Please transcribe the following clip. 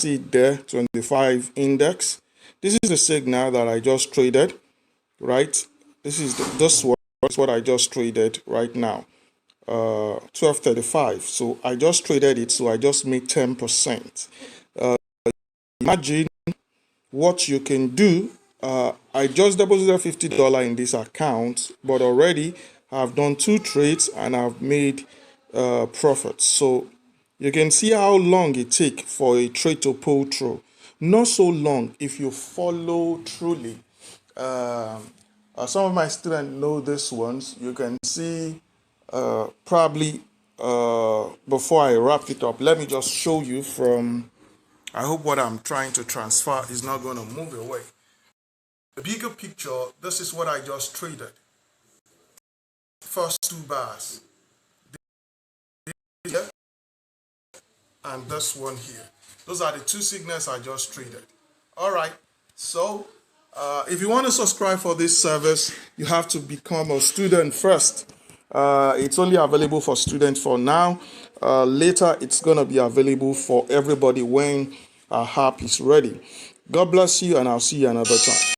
see it there, 25 index. This is the signal that I just traded, right? This one is what I just traded right now, 12.35. So I just traded it, so I just made 10%. Imagine what you can do. I just deposited $50 in this account, but already I've done 2 trades and I've made profits. So you can see how long it takes for a trade to pull through. Not so long if you follow truly. Some of my students know this ones. You can see probably before I wrap it up, let me just show you from. I hope what I'm trying to transfer is not going to move away. The bigger picture, this is what I just traded. First 2 bars. Here and this one here. Those are the 2 signals I just traded. Alright, so if you want to subscribe for this service, you have to become a student first. It's only available for students for now. Later, it's going to be available for everybody when our app is ready. God bless you, and I'll see you another time.